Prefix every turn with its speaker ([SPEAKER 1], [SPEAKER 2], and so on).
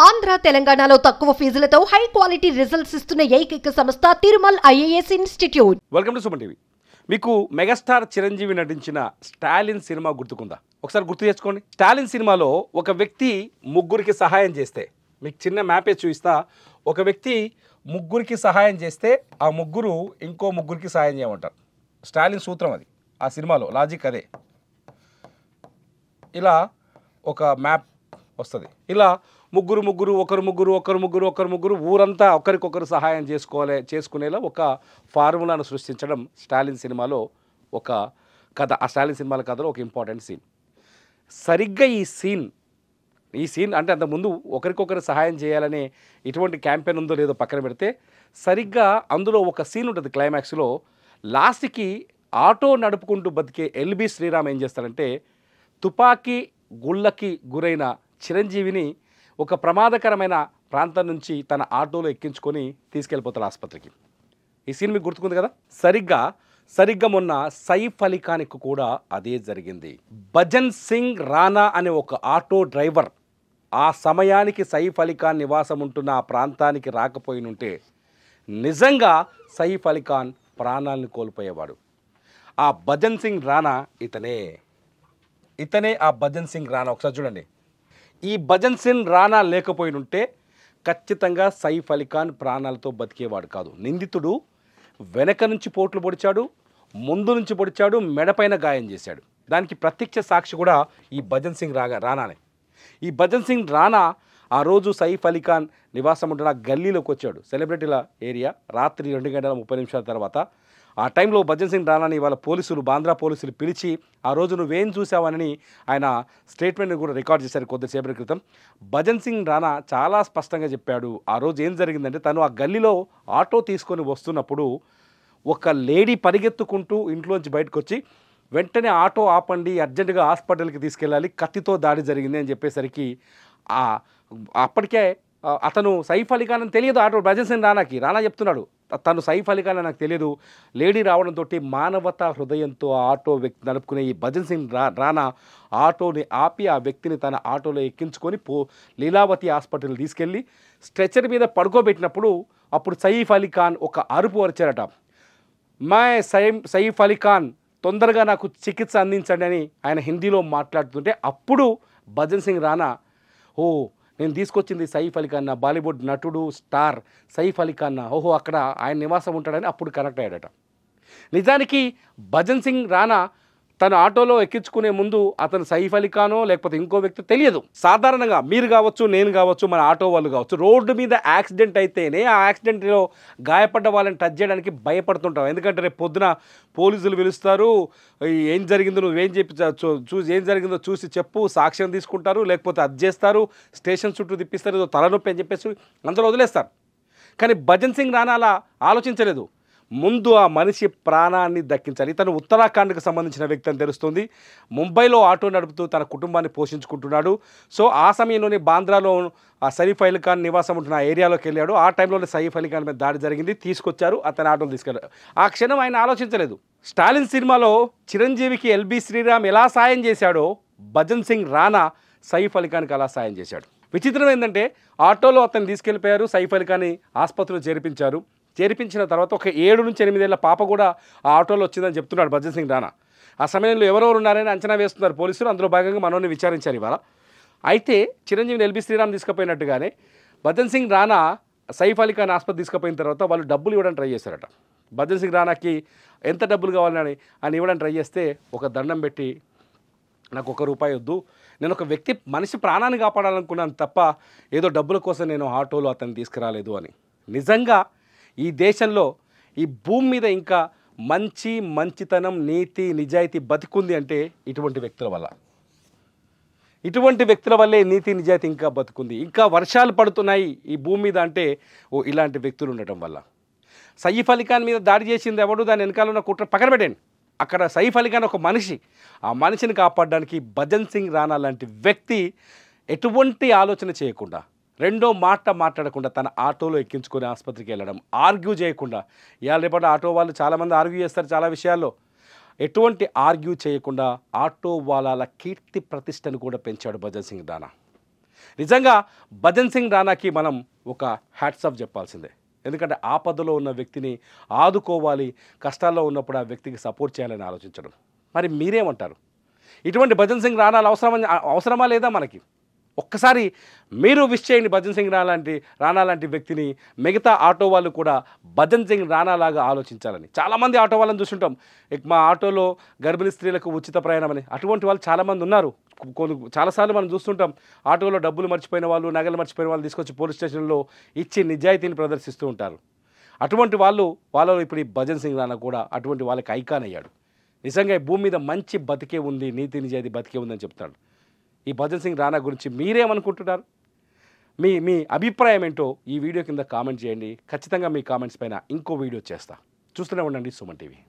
[SPEAKER 1] ఆంధ్ర తెలంగాణలో తక్కువ ఫీజులతో high quality results ఇస్తున్న ఏకైక సంస్థ Tirumal IAS institute.
[SPEAKER 2] Welcome to Suman TV. మీకు మెగాస్టార్ చిరంజీవి నటించిన స్టాలిన్ సినిమా గుర్తుకుందా? ఒకసారి గుర్తు తెచ్చుకోండి. స్టాలిన్ సినిమాలో ఒక వ్యక్తి ముగ్గురికి సహాయం చేస్తే, మీకు చిన్న మ్యాపే చూపిస్తా, ఒక వ్యక్తి ముగ్గురికి సహాయం చేస్తే ఆ ముగ్గురు ఇంకో ముగ్గురికి సహాయం చేయమంటారు. స్టాలిన్ సూత్రం అది, ఆ సినిమాలో లాజిక్ అదే. ఇలా ఒక మ్యాప్ వస్తుంది. ఇలా ముగ్గురు ఒకరు ముగ్గురు ఊరంతా ఒకరికొకరు సహాయం చేసుకునేలా ఒక ఫార్ములాను సృష్టించడం స్టాలిన్ సినిమాలో ఒక కథ. ఆ స్టాలిన్ సినిమాల కథలో ఒక ఇంపార్టెంట్ సీన్. సరిగ్గా ఈ సీన్ అంటే అంతకుముందు ఒకరికొకరు సహాయం చేయాలనే ఇటువంటి క్యాంపెయిన్ ఉందో లేదో పక్కన పెడితే, సరిగ్గా అందులో ఒక సీన్ ఉంటుంది క్లైమాక్స్లో. లాస్ట్కి ఆటో నడుపుకుంటూ బతికే ఎల్బి శ్రీరామ్ ఏం చేస్తాడంటే, తుపాకీ గుళ్ళకి గురైన చిరంజీవిని ఒక ప్రమాదకరమైన ప్రాంతం నుంచి తన ఆటోలో ఎక్కించుకొని తీసుకెళ్ళిపోతాడు ఆసుపత్రికి. ఈ సీన్ మీకు గుర్తుకుంది కదా. సరిగ్గా మొన్న సైఫ్ అలీ ఖాన్కు కూడా అదే జరిగింది. భజన్ సింగ్ రాణా అనే ఒక ఆటో డ్రైవర్ ఆ సమయానికి సైఫ్ అలీ ఖాన్ నివాసం ఉంటున్న ఆ ప్రాంతానికి రాకపోయినుంటే నిజంగా సైఫ్ అలీ ఖాన్ ప్రాణాలను కోల్పోయేవాడు. ఆ భజన్ సింగ్ రాణా ఇతనే ఆ భజన్ సింగ్ రాణా. ఒకసారి చూడండి. ఈ భజన్ సింగ్ రాణా లేకపోయినుంటే ఖచ్చితంగా సైఫ్ అలీ ఖాన్ ప్రాణాలతో బతికేవాడు కాదు. నిందితుడు వెనక నుంచి పోట్లు పొడిచాడు, ముందు నుంచి పొడిచాడు, మెడపైన గాయం చేశాడు. దానికి ప్రత్యక్ష సాక్షి కూడా ఈ భజన్ సింగ్ రాణానే. ఈ భజన్ సింగ్ రాణా ఆ రోజు సైఫ్ అలీ ఖాన్ నివాసం ఉంటున్న గల్లీలోకి వచ్చాడు, సెలబ్రిటీల ఏరియా, రాత్రి 2:30 తర్వాత. ఆ టైంలో భజన్ సింగ్ రాణాని వాళ్ళ బాంద్రా పోలీసులు పిలిచి ఆ రోజు నువ్వేం చూసావని ఆయన స్టేట్మెంట్ కూడా రికార్డ్ చేశారు కొద్దిసేపటి క్రితం. భజన్ సింగ్ రాణా చాలా స్పష్టంగా చెప్పాడు ఆ రోజు ఏం జరిగిందంటే, తను ఆ గల్లీలో ఆటో తీసుకొని వస్తున్నప్పుడు ఒక లేడీ పరిగెత్తుకుంటూ ఇంట్లోంచి బయటకు వచ్చి, వెంటనే ఆటో ఆపండి, అర్జెంటుగా హాస్పిటల్కి తీసుకెళ్ళాలి, కత్తితో దాడి జరిగింది అని చెప్పేసరికి అప్పటికే అతను సైఫ్ అలీ ఖాన్ అని తెలియదు ఆటో భజన్ సింగ్ రాణా చెప్తున్నాడు, తను సైఫ్ అలీ ఖాన్ నాకు తెలియదు. లేడీ రావడంతో మానవతా హృదయంతో ఆటో వ్యక్తి నడుపుకునే ఈ భజన్ సింగ్ రాణా ఆటోని ఆపి ఆ వ్యక్తిని తన ఆటోలో ఎక్కించుకొని లీలావతి హాస్పిటల్ తీసుకెళ్ళి స్ట్రెచర్ మీద పడుకోబెట్టినప్పుడు అప్పుడు సైఫ్ అలీ ఖాన్ ఒక అరుపు అరిచారట. సైఫ్ అలీ ఖాన్ తొందరగా నాకు చికిత్స అందించండి అని ఆయన హిందీలో మాట్లాడుతుంటే, అప్పుడు భజన్ సింగ్ రాణా, నేను తీసుకొచ్చింది సైఫ్ అలీ ఖాన్, బాలీవుడ్ నటుడు స్టార్ సైఫ్ అలీ ఖాన్, అక్కడ ఆయన నివాసం ఉంటాడని అప్పుడు కనెక్ట్ అయ్యాడట. నిజానికి భజన్ సింగ్ రాణా తన ఆటోలో ఎక్కించుకునే ముందు అతను సైఫ్ అలీ ఖానో లేకపోతే ఇంకో వ్యక్తి తెలియదు. సాధారణంగా మీరు కావచ్చు, నేను కావచ్చు, మన ఆటో వాళ్ళు కావచ్చు, రోడ్డు మీద యాక్సిడెంట్ అయితేనే ఆ యాక్సిడెంట్లో గాయపడ్డ వాళ్ళని టచ్ చేయడానికి భయపడుతుంటాం. ఎందుకంటే రేపు పొద్దున పోలీసులు పిలుస్తారు, ఏం జరిగిందో నువ్వేం ఏం జరిగిందో చూసి చెప్పు, సాక్ష్యం తీసుకుంటారు, లేకపోతే అది చేస్తారు, స్టేషన్ చుట్టూ తిప్పిస్తారు, ఏదో తలనొప్పి అని చెప్పేసి అందులో వదిలేస్తారు. కానీ భజన్ సింగ్ రాణా అలా ఆలోచించలేదు. ముందు ఆ మనిషి ప్రాణాన్ని దక్కించాలి. ఇతను ఉత్తరాఖండ్కి సంబంధించిన వ్యక్తి అని తెలుస్తుంది. ముంబైలో ఆటో నడుపుతూ తన కుటుంబాన్ని పోషించుకుంటున్నాడు. సో ఆ సమయంలోనే బాంద్రాలో ఆ సైఫ్ అలీ ఖాన్ నివాసం ఉంటున్న ఆ ఏరియాలోకి వెళ్ళాడు. ఆ టైంలోనే సైఫ్ అలీ ఖాన్ మీద దాడి జరిగింది, తీసుకొచ్చారు, అతని ఆటోలు తీసుకెళ్ళారు. ఆ క్షణం ఆయన ఆలోచించలేదు. స్టాలిన్ సినిమాలో చిరంజీవికి ఎల్బి శ్రీరామ్ ఎలా సాయం చేశాడో భజన్ సింగ్ రాణా సైఫ్ అలీ ఖాన్కి అలా సాయం చేశాడు. విచిత్రం ఏంటంటే, ఆటోలో అతను తీసుకెళ్ళిపోయారు, సైఫ్ అలీ ఖాన్ని ఆసుపత్రిలో చేర్పించిన తర్వాత ఒక 7 నుంచి 8 ఏళ్ల పాప కూడా ఆ ఆటోలో వచ్చిందని చెప్తున్నాడు భజన్ సింగ్ రాణా. ఆ సమయంలో ఎవరెవరు ఉన్నారని అంచనా వేస్తున్నారు పోలీసులు. అందులో భాగంగా మనోని విచారించారు ఇవాళ. అయితే చిరంజీవిని ఎల్బి శ్రీరామ్ తీసుకుపోయినట్టుగానే భజన్ సింగ్ రాణా సైఫ్ అలీ ఖాన్ ఆసుపత్రి తీసుకుపోయిన తర్వాత వాళ్ళు డబ్బులు ఇవ్వడానికి ట్రై చేశారట. భజన్ సింగ్ రాణాకి ఎంత డబ్బులు కావాలని ఆయన ఇవ్వడానికి ట్రై చేస్తే, ఒక దండం పెట్టి నాకు ₹1 వద్దు, నేను ఒక మనిషి ప్రాణాన్ని కాపాడాలనుకున్నాను తప్ప ఏదో డబ్బుల కోసం నేను ఆటోలో అతన్ని తీసుకురాలేదు అని. నిజంగా ఈ దేశంలో, ఈ భూమి మీద ఇంకా మంచితనం, నీతి, నిజాయితీ బతికుంది అంటే ఇటువంటి వ్యక్తుల వల్లే నీతి, నిజాయితీ ఇంకా బతుకుంది. ఇంకా వర్షాలు పడుతున్నాయి ఈ భూమి మీద అంటే ఇలాంటి వ్యక్తులు ఉండటం వల్ల. సైఫ్ అలీ ఖాన్ మీద దాడి చేసింది ఎవడు, దాని వెనకాల ఉన్న కుట్ర పక్కన పెట్టండి. అక్కడ సైఫ్ అలీ ఖాన్ ఒక మనిషి, ఆ మనిషిని కాపాడడానికి భజన్ సింగ్ రాణా లాంటి వ్యక్తి ఎటువంటి ఆలోచన చేయకుండా, రెండో మాట మాట్లాడకుండా తన ఆటోలో ఎక్కించుకొని ఆసుపత్రికి వెళ్ళడం, ఆర్గ్యూ చేయకుండా. ఇవాళ రేపటి ఆటో వాళ్ళు చాలామంది ఆర్గ్యూ చేస్తారు చాలా విషయాల్లో. ఎటువంటి ఆర్గ్యూ చేయకుండా ఆటో వాళ్ళ కీర్తి ప్రతిష్టను కూడా పెంచాడు భజన్ సింగ్ రాణా. నిజంగా భజన్ సింగ్ రానాకి మనం ఒక హ్యాట్స్ ఆఫ్ చెప్పాల్సిందే. ఎందుకంటే ఆపదలో ఉన్న వ్యక్తిని ఆదుకోవాలి, కష్టాల్లో ఉన్నప్పుడు ఆ వ్యక్తికి సపోర్ట్ చేయాలని ఆలోచించడం. మరి మీరేమంటారు? ఇటువంటి భజన్ సింగ్ రానాలు అవసరమా లేదా మనకి? ఒక్కసారి మీరు విష్ చేయండి భజన్ సింగ్ రానా లాంటి వ్యక్తిని. మిగతా ఆటో వాళ్ళు కూడా భజన్ సింగ్ రానా లాగా ఆలోచించాలని. చాలామంది ఆటో వాళ్ళని చూస్తుంటాం, మా ఆటోలో గర్భిణీ స్త్రీలకు ఉచిత ప్రయాణం అని. అటువంటి వాళ్ళు చాలామంది ఉన్నారు. చాలాసార్లు మనం చూస్తుంటాం, ఆటోలో డబ్బులు మర్చిపోయిన వాళ్ళు, నగలు మర్చిపోయిన వాళ్ళు తీసుకొచ్చి పోలీస్ స్టేషన్లో ఇచ్చి నిజాయితీని ప్రదర్శిస్తూ ఉంటారు. అటువంటి వాళ్ళలో ఇప్పుడు ఈ భజన్ సింగ్ రానా కూడా అటువంటి వాళ్ళకి ఐకాన్ అయ్యాడు. నిజంగా ఈ భూమి మీద మంచి బతికే ఉంది, నీతి నిజాయితీ బతికే ఉందని చెప్తాడు. ఈ భజన్ సింగ్ రానా గురించి మీరేమనుకుంటున్నారు? మీ అభిప్రాయం ఏంటో ఈ వీడియో కింద కామెంట్ చేయండి. ఖచ్చితంగా మీ కామెంట్స్ పైన ఇంకో వీడియో చేస్తా. చూస్తూనే ఉండండి సుమన్ టీవీ.